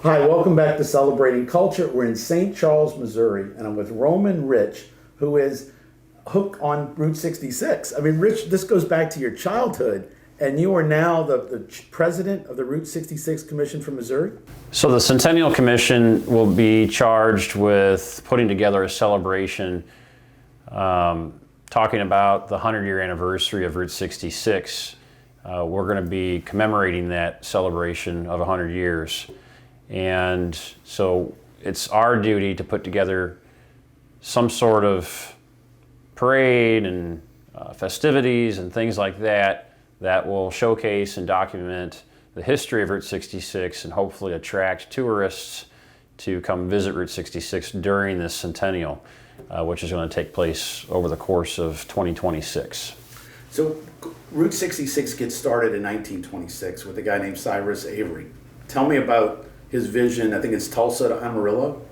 Hi, welcome back to Celebrating Culture. We're in St. Charles, Missouri, and I'm with Roman Rich, who is hooked on Route 66. I mean, Rich, this goes back to your childhood, and you are now the president of the Route 66 Commission for Missouri? So the Centennial Commission will be charged with putting together a celebration talking about the 100-year anniversary of Route 66. We're going to be commemorating that celebration of 100 years. And so it's our duty to put together some sort of parade and festivities and things like that that will showcase and document the history of Route 66 and hopefully attract tourists to come visit Route 66 during this centennial, which is going to take place over the course of 2026. So Route 66 gets started in 1926 with a guy named Cyrus Avery. Tell me about his vision. I think it's Tulsa to Amarillo.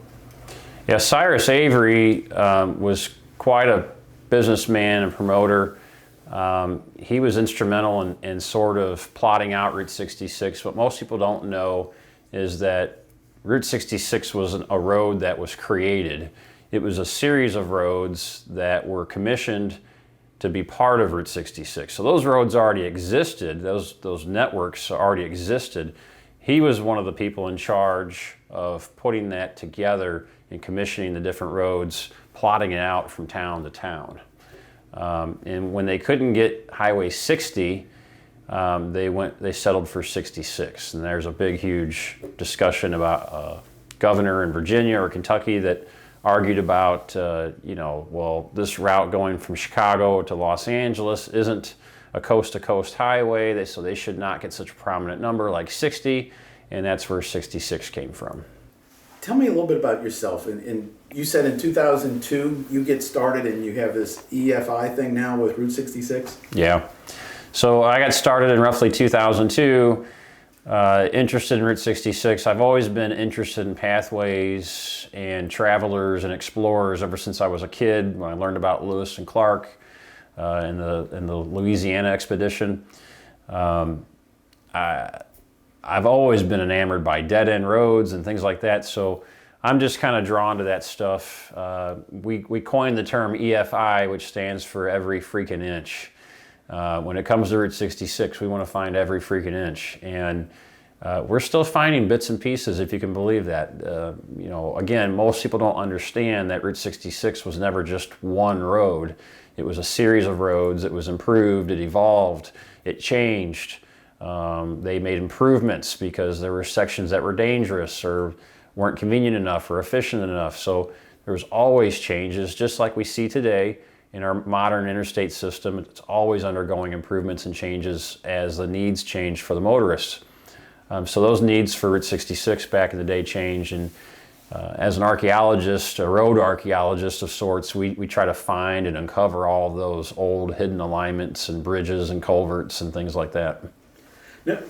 Yeah, Cyrus Avery was quite a businessman and promoter. He was instrumental in sort of plotting out Route 66. What most people don't know is that Route 66 was a road that was created. It was a series of roads that were commissioned to be part of Route 66. So those roads already existed, those networks already existed. He was one of the people in charge of putting that together and commissioning the different roads, plotting it out from town to town. And when they couldn't get Highway 60, they settled for 66. And there's a big, huge discussion about a governor in Virginia or Kentucky that argued about, well, this route going from Chicago to Los Angeles isn't a coast-to-coast highway, so they should not get such a prominent number like 60, and that's where 66 came from. Tell me a little bit about yourself. And you said in 2002 you get started and you have this EFI thing now with Route 66? Yeah. So I got started in roughly 2002, interested in Route 66. I've always been interested in pathways and travelers and explorers ever since I was a kid, when I learned about Lewis and Clark in the Louisiana expedition. I've always been enamored by dead-end roads and things like that, so I'm just kind of drawn to that stuff. We coined the term EFI, which stands for every freaking inch. When it comes to Route 66, we want to find every freaking inch, and we're still finding bits and pieces, if you can believe that. Again, most people don't understand that Route 66 was never just one road. It was a series of roads. It was improved, it evolved, it changed. They made improvements because there were sections that were dangerous or weren't convenient enough or efficient enough. So there was always changes, just like we see today in our modern interstate system. It's always undergoing improvements and changes as the needs change for the motorists. So those needs for Route 66 back in the day changed, and as an archaeologist, a road archaeologist of sorts, we try to find and uncover all of those old hidden alignments and bridges and culverts and things like that. Now,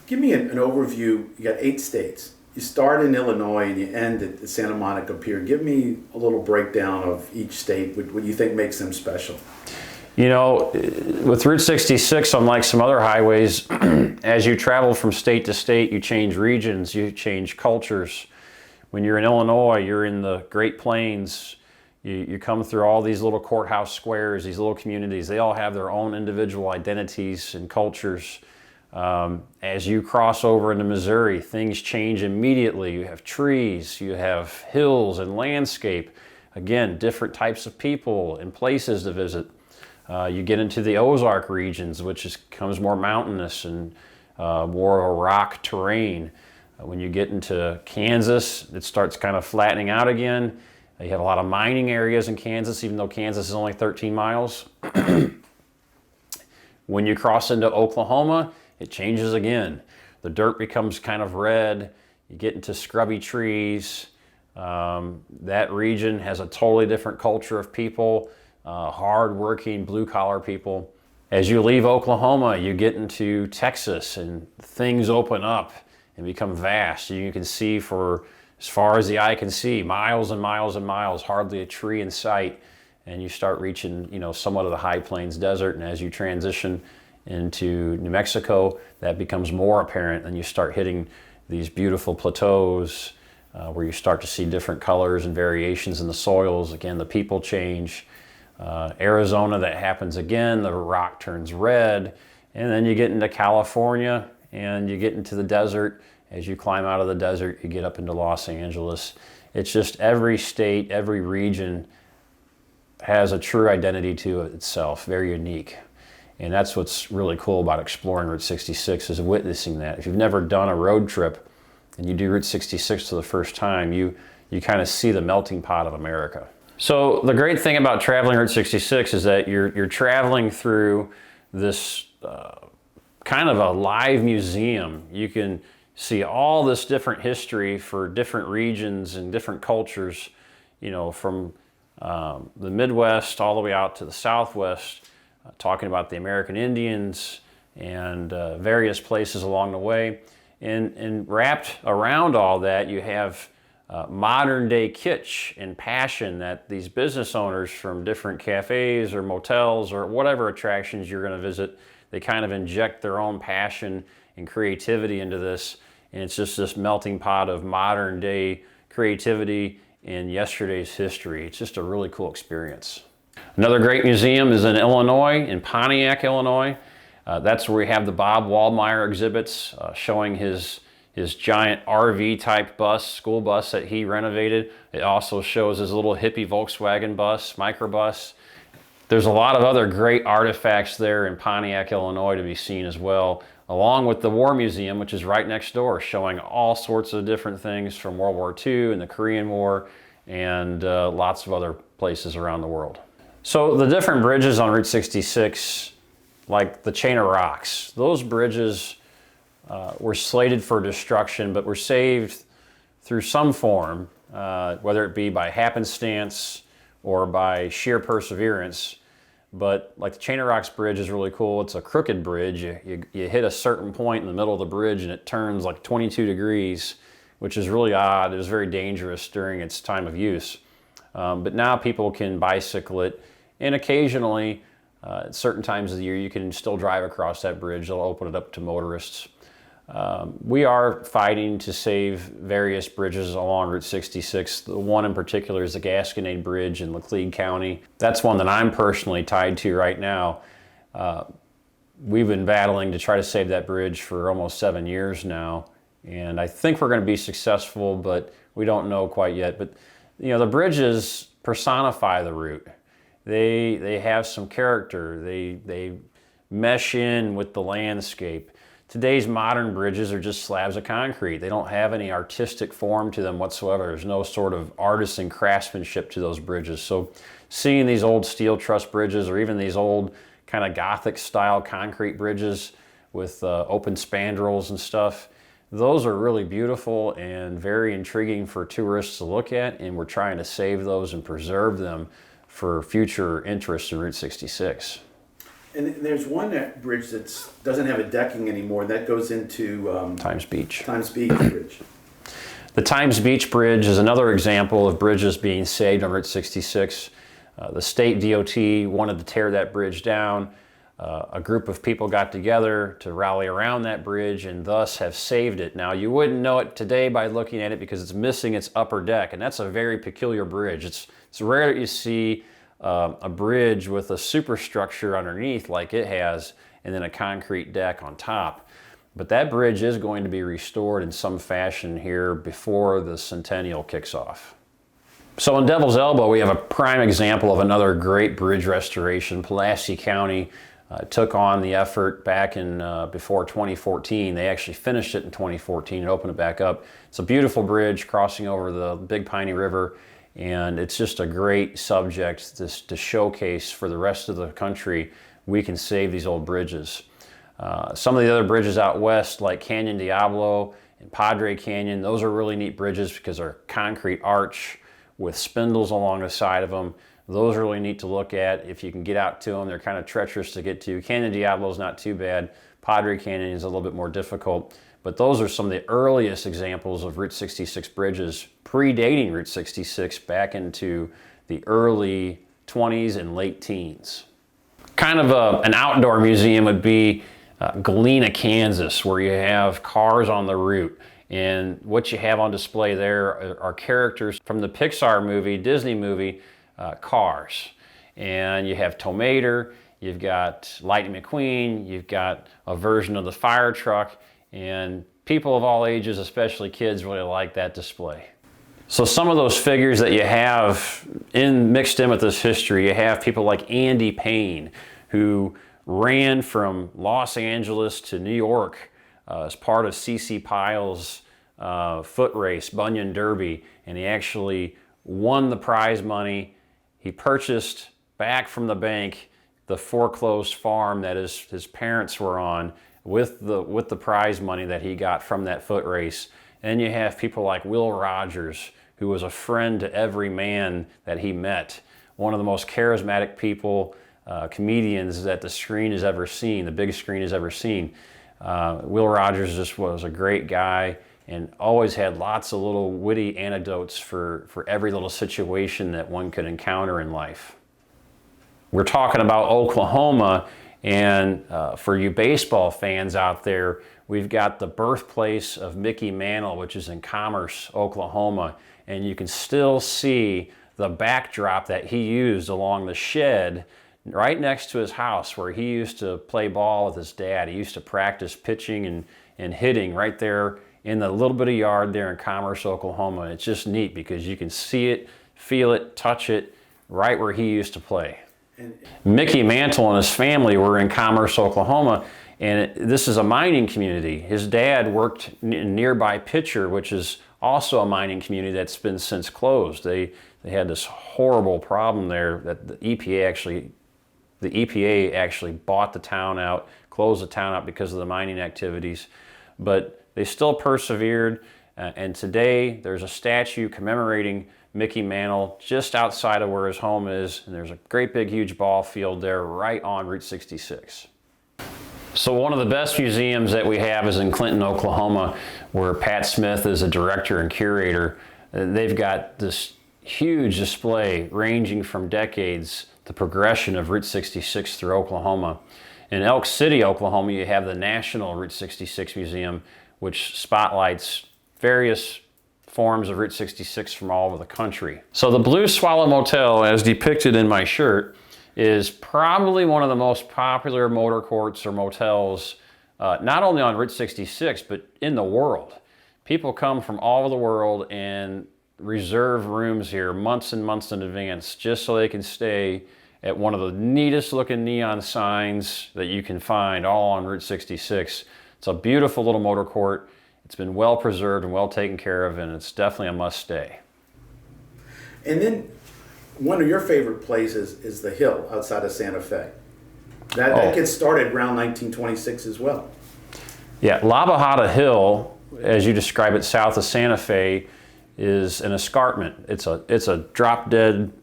give me an overview. You got 8 states. You start in Illinois and you end at the Santa Monica Pier. Give me a little breakdown of each state, what you think makes them special. You know, with Route 66, unlike some other highways, as you travel from state to state, you change regions, you change cultures. When you're in Illinois, you're in the Great Plains. You come through all these little courthouse squares, these little communities. They all have their own individual identities and cultures. As you cross over into Missouri, things change immediately. You have trees, you have hills and landscape. Again, different types of people and places to visit. You get into the Ozark regions, which becomes more mountainous and more rock terrain. When you get into Kansas, it starts kind of flattening out again. You have a lot of mining areas in Kansas, even though Kansas is only 13 miles. When you cross into Oklahoma, it changes again. The dirt becomes kind of red. You get into scrubby trees. That region has a totally different culture of people, hard-working, blue-collar people. As you leave Oklahoma, you get into Texas, and things open up and become vast. You can see for as far as the eye can see, miles and miles and miles, hardly a tree in sight. And you start reaching, somewhat of the high plains desert. And as you transition into New Mexico, that becomes more apparent, and you start hitting these beautiful plateaus where you start to see different colors and variations in the soils. Again, the people change. Arizona, that happens again, the rock turns red, and then you get into California and you get into the desert. As you climb out of the desert, you get up into Los Angeles. It's just every state, every region has a true identity to itself, very unique. And that's what's really cool about exploring Route 66, is witnessing that. If you've never done a road trip and you do Route 66 for the first time, you kind of see the melting pot of America. So the great thing about traveling Route 66 is that you're traveling through this kind of a live museum. You can see all this different history for different regions and different cultures, you know, from the Midwest all the way out to the Southwest, talking about the American Indians and various places along the way. And wrapped around all that, you have modern day kitsch and passion that these business owners from different cafes or motels or whatever attractions you're going to visit, they kind of inject their own passion and creativity into this. And it's just this melting pot of modern day creativity and yesterday's history. It's just a really cool experience. Another great museum is in Illinois, in Pontiac, Illinois. That's where we have the Bob Waldmeyer exhibits showing his giant RV type bus, school bus that he renovated. It also shows his little hippie Volkswagen bus, microbus. There's a lot of other great artifacts there in Pontiac, Illinois to be seen as well, along with the War Museum, which is right next door, showing all sorts of different things from World War II and the Korean War and lots of other places around the world. So the different bridges on Route 66, like the chain of rocks, those bridges were slated for destruction, but were saved through some form, whether it be by happenstance or by sheer perseverance. But like the Chain of Rocks bridge is really cool. It's a crooked bridge. You hit a certain point in the middle of the bridge and it turns like 22 degrees, which is really odd. It was very dangerous during its time of use. But now people can bicycle it, and occasionally, at certain times of the year, you can still drive across that bridge. They'll open it up to motorists. We are fighting to save various bridges along Route 66. The one in particular is the Gasconade Bridge in Laclede County. That's one that I'm personally tied to right now. We've been battling to try to save that bridge for almost 7 years now, and I think we're going to be successful, but we don't know quite yet. But you know, the bridges personify the route. They have some character. They mesh in with the landscape. Today's modern bridges are just slabs of concrete. They don't have any artistic form to them whatsoever. There's no sort of artisan craftsmanship to those bridges. So seeing these old steel truss bridges, or even these old kind of Gothic style concrete bridges with open spandrels and stuff, those are really beautiful and very intriguing for tourists to look at, and we're trying to save those and preserve them for future interest in Route 66. And there's one bridge that doesn't have a decking anymore. That goes into Times Beach. Times Beach Bridge. The Times Beach Bridge is another example of bridges being saved on Route 66. The state DOT wanted to tear that bridge down. A group of people got together to rally around that bridge and thus have saved it. Now, you wouldn't know it today by looking at it because it's missing its upper deck, and that's a very peculiar bridge. It's rare that you see a bridge with a superstructure underneath like it has, and then a concrete deck on top. But that bridge is going to be restored in some fashion here before the centennial kicks off. So in Devil's Elbow, we have a prime example of another great bridge restoration. Pulaski County took on the effort back in before 2014. They actually finished it in 2014 and opened it back up. It's a beautiful bridge crossing over the Big Piney River, and it's just a great subject to showcase for the rest of the country. We can save these old bridges. Some of the other bridges out west, like Canyon Diablo and Padre Canyon, those are really neat bridges because they're concrete arch with spindles along the side of them. Those are really neat to look at if you can get out to them. They're kind of treacherous to get to. Canyon Diablo is not too bad. Padre Canyon is a little bit more difficult. But those are some of the earliest examples of Route 66 bridges, predating Route 66 back into the early 20s and late teens. Kind of an outdoor museum would be Galena, Kansas, where you have cars on the route. And what you have on display there are characters from the Pixar movie, Disney movie, Cars. And you have Tomater, you've got Lightning McQueen, you've got a version of the fire truck, and people of all ages, especially kids, really like that display. So some of those figures that you have mixed in with this history, you have people like Andy Payne, who ran from Los Angeles to New York as part of C.C. Pyle's foot race, Bunyan Derby, and he actually won the prize money. He purchased back from the bank the foreclosed farm that his parents were on with the prize money that he got from that foot race. And you have people like Will Rogers, who was a friend to every man that he met. One of the most charismatic people, comedians that the screen has ever seen, the big screen has ever seen. Will Rogers just was a great guy and always had lots of little witty anecdotes for every little situation that one could encounter in life. We're talking about Oklahoma, and for you baseball fans out there, we've got the birthplace of Mickey Mantle, which is in Commerce, Oklahoma, and you can still see the backdrop that he used along the shed right next to his house where he used to play ball with his dad. He used to practice pitching and hitting right there in the little bit of yard there in Commerce, Oklahoma. It's just neat because you can see it, feel it, touch it right where he used to play. Mickey Mantle and his family were in Commerce, Oklahoma, and this is a mining community. His dad worked in nearby Pitcher, which is also a mining community that's been since closed. They had this horrible problem there that the EPA actually bought the town out, closed the town out because of the mining activities. But they still persevered, and today there's a statue commemorating Mickey Mantle just outside of where his home is, and there's a great big huge ball field there right on Route 66. So one of the best museums that we have is in Clinton, Oklahoma, where Pat Smith is a director and curator. They've got this huge display ranging from decades, the progression of Route 66 through Oklahoma. In Elk City, Oklahoma, you have the National Route 66 Museum, which spotlights various forms of Route 66 from all over the country. So the Blue Swallow Motel, as depicted in my shirt, is probably one of the most popular motor courts or motels, not only on Route 66, but in the world. People come from all over the world and reserve rooms here months and months in advance just so they can stay at one of the neatest looking neon signs that you can find all on Route 66. It's a beautiful little motor court. It's been well preserved and well taken care of, and it's definitely a must stay. And then one of your favorite places is the Hill outside of Santa Fe. That gets started around 1926 as well. Yeah, La Bajada Hill, as you describe it, south of Santa Fe, is an escarpment. It's a drop-dead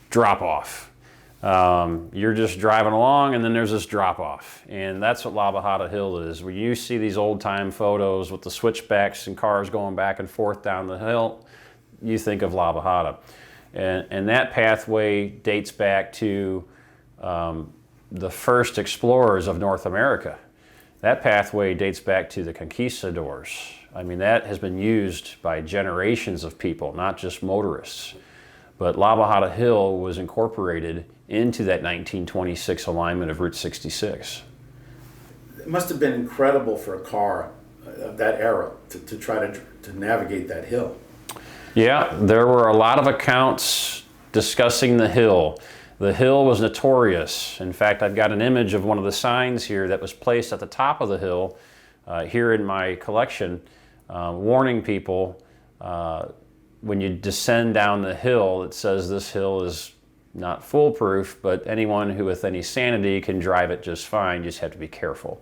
drop-off. You're just driving along and then there's this drop-off. And that's what La Bajada Hill is. When you see these old-time photos with the switchbacks and cars going back and forth down the hill, you think of La Bajada. And that pathway dates back to the first explorers of North America. That pathway dates back to the conquistadors. I mean, that has been used by generations of people, not just motorists. But La Bajada Hill was incorporated into that 1926 alignment of Route 66. It must have been incredible for a car of that era to try to navigate that hill. Yeah, there were a lot of accounts discussing the hill. The hill was notorious. In fact, I've got an image of one of the signs here that was placed at the top of the hill here in my collection, warning people when you descend down the hill. It says this hill is not foolproof, but anyone who with any sanity can drive it just fine. You just have to be careful.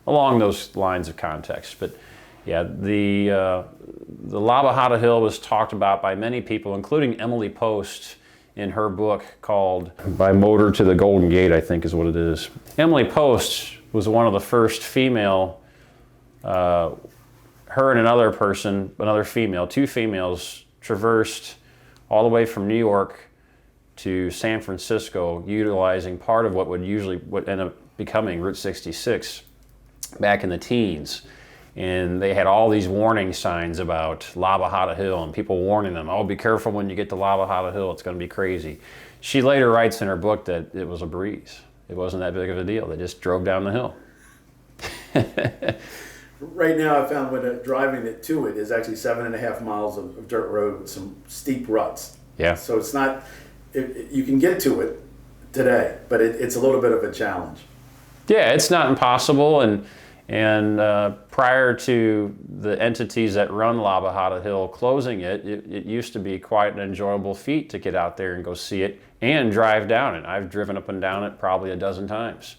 Along those lines of context. But yeah, the La Bajada Hill was talked about by many people, including Emily Post in her book called By Motor to the Golden Gate, I think is what it is. Emily Post was one of the first female, her and another female, two females, traversed all the way from New York to San Francisco, utilizing part of what would end up becoming Route 66 back in the teens. And they had all these warning signs about La Bajada Hill and people warning them, oh, be careful when you get to La Bajada Hill, it's going to be crazy. She later writes in her book that it was a breeze. It wasn't that big of a deal. They just drove down the hill. Right now, I found when driving it to it is actually 7.5 miles of dirt road with some steep ruts. Yeah. So it's not, you can get to it today, but it's a little bit of a challenge. Yeah, it's not impossible. And prior to the entities that run La Bajada Hill closing it used to be quite an enjoyable feat to get out there and go see it and drive down it. I've driven up and down it probably a dozen times.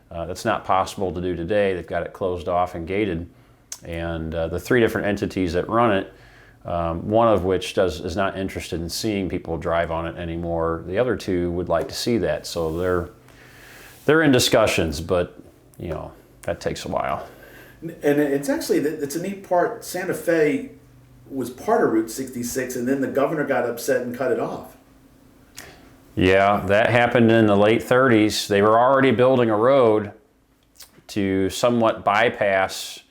That's not possible to do today. They've got it closed off and gated. And the 3 different entities that run it, one of which is not interested in seeing people drive on it anymore. The other 2 would like to see that. So they're in discussions, but you know, that takes a while. And it's actually, it's a neat part. Santa Fe was part of Route 66, and then the governor got upset and cut it off. Yeah, that happened in the late 30s. They were already building a road to somewhat bypass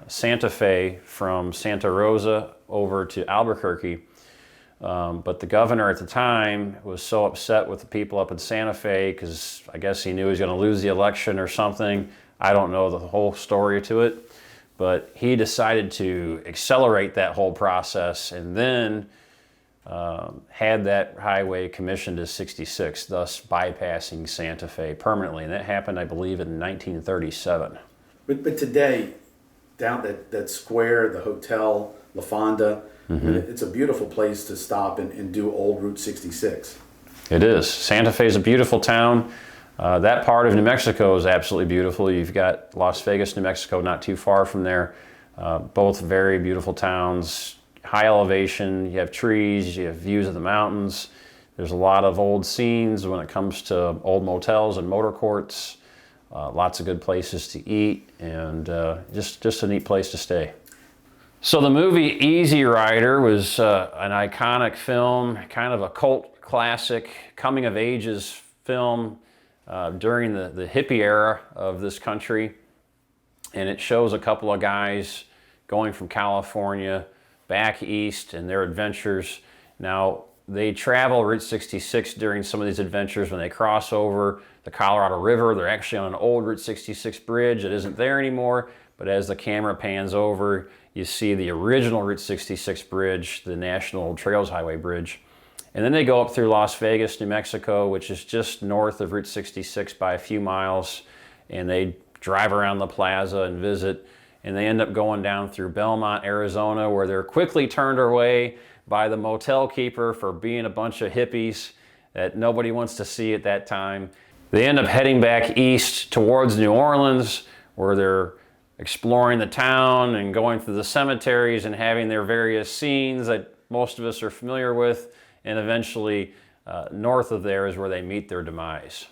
Santa Fe from Santa Rosa over to Albuquerque. But the governor at the time was so upset with the people up in Santa Fe because I guess he knew he was going to lose the election or something. I don't know the whole story to it, but he decided to accelerate that whole process and then had that highway commissioned as 66, thus bypassing Santa Fe permanently. And that happened, I believe, in 1937. But today, down that square, the Hotel La Fonda, it's a beautiful place to stop and do old Route 66. It is. Santa Fe is a beautiful town. That part of New Mexico is absolutely beautiful. You've got Las Vegas, New Mexico, not too far from there. Both very beautiful towns, high elevation. You have trees, you have views of the mountains. There's a lot of old scenes when it comes to old motels and motor courts. Lots of good places to eat, and just a neat place to stay. So the movie Easy Rider was an iconic film, kind of a cult classic, coming of ages film during the hippie era of this country. And it shows a couple of guys going from California back east and their adventures. Now, they travel Route 66 during some of these adventures. When they cross over the Colorado River, they're actually on an old Route 66 bridge that isn't there anymore. But as the camera pans over, you see the original Route 66 bridge, the National Trails Highway Bridge. And then they go up through Las Vegas, New Mexico, which is just north of Route 66 by a few miles. And they drive around the plaza and visit. And they end up going down through Belmont, Arizona, where they're quickly turned away by the motel keeper for being a bunch of hippies that nobody wants to see at that time. They end up heading back east towards New Orleans, where they're exploring the town and going through the cemeteries and having their various scenes that most of us are familiar with. And eventually, north of there is where they meet their demise.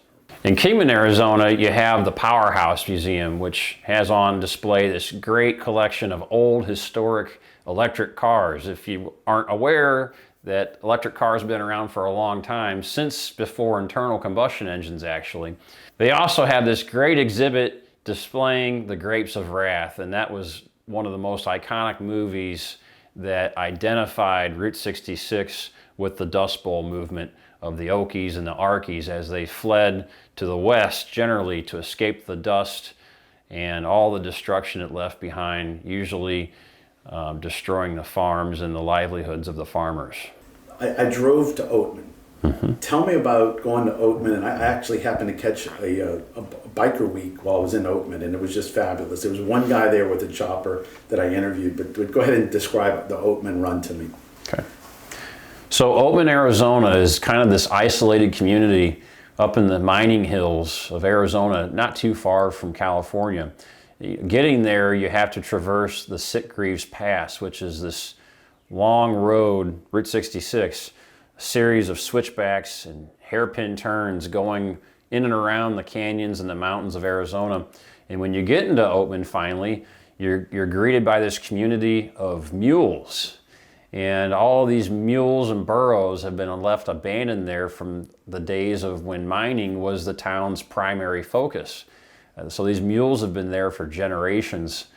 In Kingman, Arizona, you have the Powerhouse Museum, which has on display this great collection of old historic electric cars. If you aren't aware that electric cars have been around for a long time, since before internal combustion engines actually. They also have this great exhibit displaying the Grapes of Wrath, and that was one of the most iconic movies that identified Route 66 with the Dust Bowl movement of the Okies and the Arkies as they fled to the west generally to escape the dust and all the destruction it left behind, usually destroying the farms and the livelihoods of the farmers. I drove to Oatman. Tell me about going to Oatman, and I actually happened to catch a biker week while I was in Oatman, and it was just fabulous. There was one guy there with a chopper that I interviewed, but go ahead and describe the Oatman run to me. Okay. So Oatman, Arizona is kind of this isolated community up in the mining hills of Arizona, not too far from California. Getting there, you have to traverse the Sitgreaves Pass, which is this long road, Route 66, a series of switchbacks and hairpin turns going in and around the canyons and the mountains of Arizona. And when you get into Oatman finally, you're greeted by this community of mules. And all of these mules and burros have been left abandoned there from the days of when mining was the town's primary focus. So these mules have been there for generations.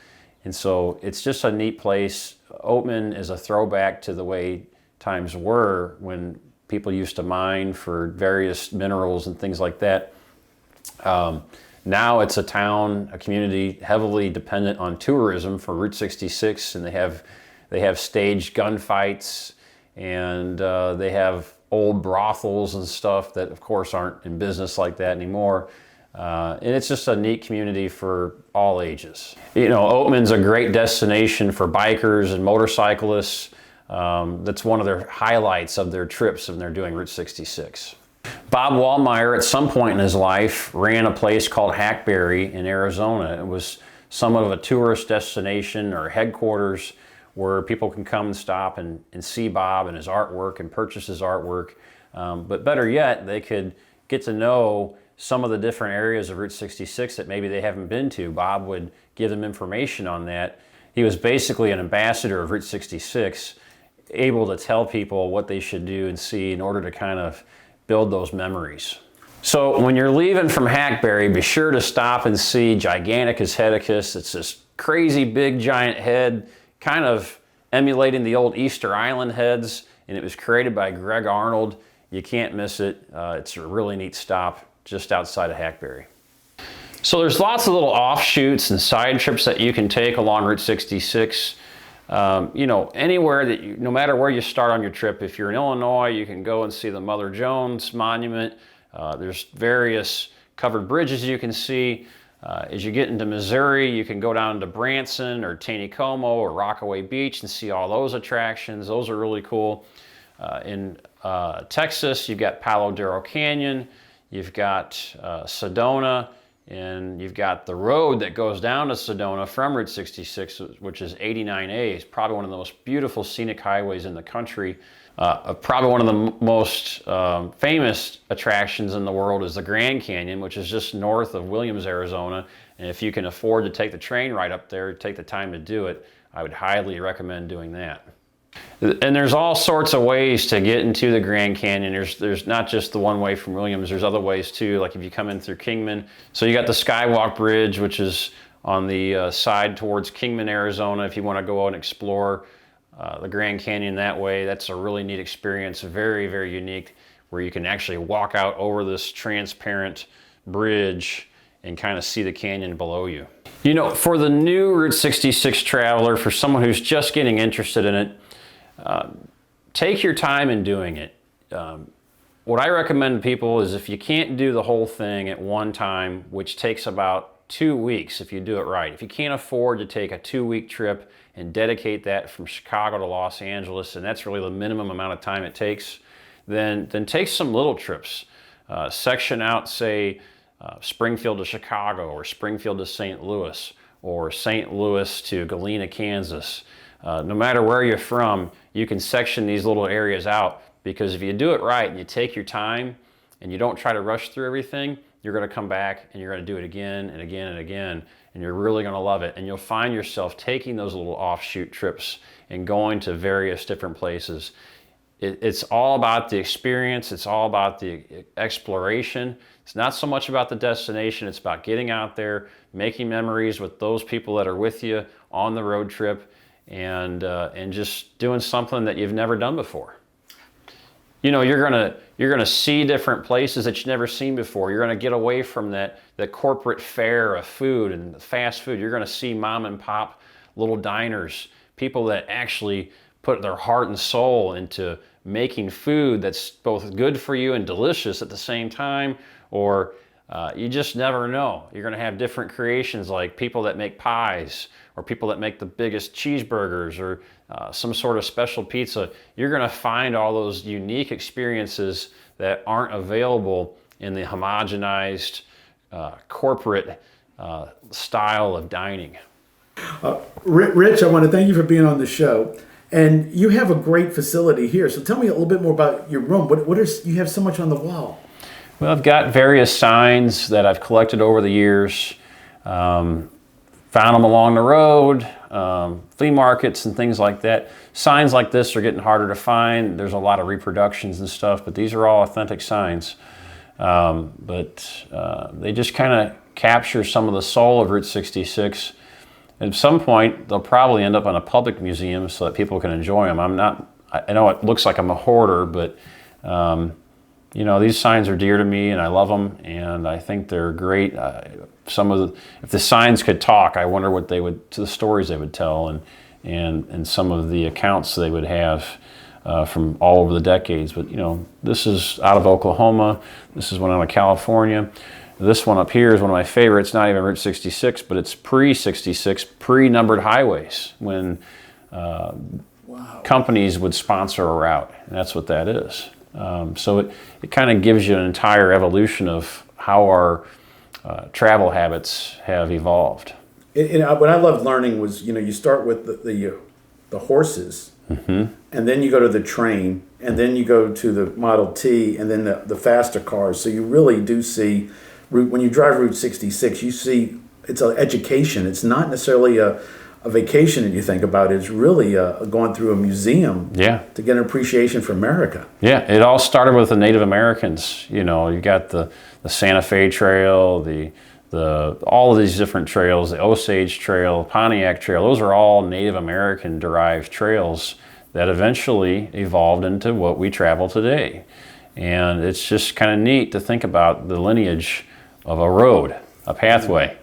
And so it's just a neat place. Roamin is a throwback to the way times were when people used to mine for various minerals and things like that. Now it's a town, a community heavily dependent on tourism for Route 66, and they have staged gunfights, and they have old brothels and stuff that, of course, aren't in business like that anymore. And it's just a neat community for all ages. You know, Roamin's a great destination for bikers and motorcyclists. That's one of their highlights of their trips when they're doing Route 66. Bob Wallmeyer, at some point in his life, ran a place called Hackberry in Arizona. It was somewhat of a tourist destination or headquarters where people can come and stop and see Bob and his artwork and purchase his artwork. But better yet, they could get to know some of the different areas of Route 66 that maybe they haven't been to. Bob would give them information on that. He was basically an ambassador of Route 66, able to tell people what they should do and see in order to kind of build those memories. So when you're leaving from Hackberry, be sure to stop and see Giganticus heticus. It's this crazy big giant head, kind of emulating the old Easter Island heads, and it was created by Greg Arnold. You can't miss it. It's a really neat stop just outside of Hackberry. So there's lots of little offshoots and side trips that you can take along Route 66. You know, anywhere that no matter where you start on your trip, if you're in Illinois, you can go and see the Mother Jones Monument. There's various covered bridges you can see. As you get into Missouri, you can go down to Branson or Taneycomo or Rockaway Beach and see all those attractions. Those are really cool. In Texas, you've got Palo Duro Canyon, you've got Sedona, and you've got the road that goes down to Sedona from Route 66, which is 89A. It's probably one of the most beautiful scenic highways in the country. Probably one of the most famous attractions in the world is the Grand Canyon, which is just north of Williams, Arizona. And if you can afford to take the train right up there, take the time to do it, I would highly recommend doing that. And there's all sorts of ways to get into the Grand Canyon. There's not just the one way from Williams, there's other ways too, like if you come in through Kingman. So you got the Skywalk Bridge, which is on the side towards Kingman, Arizona. If you want to go out and explore the Grand Canyon that way, that's a really neat experience, very, very unique, where you can actually walk out over this transparent bridge and kind of see the canyon below you. You know, for the new Route 66 traveler, for someone who's just getting interested in it, take your time in doing it. What I recommend to people is if you can't do the whole thing at one time, which takes about 2 weeks if you do it right. If you can't afford to take a 2-week trip and dedicate that from Chicago to Los Angeles, and that's really the minimum amount of time it takes, then take some little trips. Section out, say, Springfield to Chicago, or Springfield to St. Louis, or St. Louis to Galena, Kansas. No matter where you're from, you can section these little areas out, because if you do it right and you take your time and you don't try to rush through everything, you're going to come back and you're going to do it again and again and again, and you're really going to love it. And you'll find yourself taking those little offshoot trips and going to various different places. It's all about the experience. It's all about the exploration. It's not so much about the destination. It's about getting out there, making memories with those people that are with you on the road trip, and just doing something that you've never done before. You know, you're gonna see different places that you've never seen before. You're gonna get away from that corporate fare of food and fast food. You're gonna see mom and pop little diners, people that actually put their heart and soul into making food that's both good for you and delicious at the same time. Or you just never know. You're gonna have different creations, like people that make pies, or people that make the biggest cheeseburgers, or some sort of special pizza. You're gonna find all those unique experiences that aren't available in the homogenized corporate style of dining. Rich, I want to thank you for being on the show. And you have a great facility here. So tell me a little bit more about your room. You have so much on the wall? Well, I've got various signs that I've collected over the years. Found them along the road, flea markets and things like that. Signs like this are getting harder to find. There's a lot of reproductions and stuff, but these are all authentic signs. But they just kind of capture some of the soul of Route 66. At some point, they'll probably end up in a public museum so that people can enjoy them. I know it looks like I'm a hoarder, but you know, these signs are dear to me, and I love them, and I think they're great. If the signs could talk, I wonder what the stories they would tell, and some of the accounts they would have from all over the decades. But you know, this is out of Oklahoma. This is one out of California. This one up here is one of my favorites. Not even Route 66, but it's pre-66, pre-numbered highways when companies would sponsor a route, and that's what that is. So it kind of gives you an entire evolution of how our travel habits have evolved. What I loved learning was, you know, you start with the horses, and then you go to the train, and then you go to the Model T, and then the faster cars. So you really do see, when you drive Route 66, you see it's an education. It's not necessarily a vacation that you think about. It's really going through a museum to get an appreciation for America. Yeah, it all started with the Native Americans. You know, you got the Santa Fe Trail, all of these different trails, the Osage Trail, Pontiac Trail. Those are all Native American derived trails that eventually evolved into what we travel today. And it's just kind of neat to think about the lineage of a road, a pathway.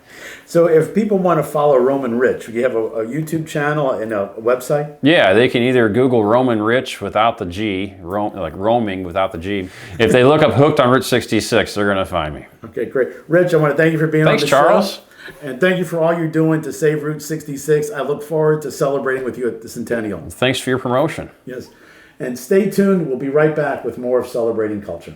So if people want to follow Roamin Rich, you have a YouTube channel and a website? Yeah, they can either Google Roamin Rich without the G, like roaming without the G. If they look up Hooked on Route 66, they're going to find me. Okay, great. Rich, I want to thank you for being on the show. Thanks, Charles. And thank you for all you're doing to save Route 66. I look forward to celebrating with you at the Centennial. Thanks for your promotion. Yes. And stay tuned. We'll be right back with more of Celebrating Culture.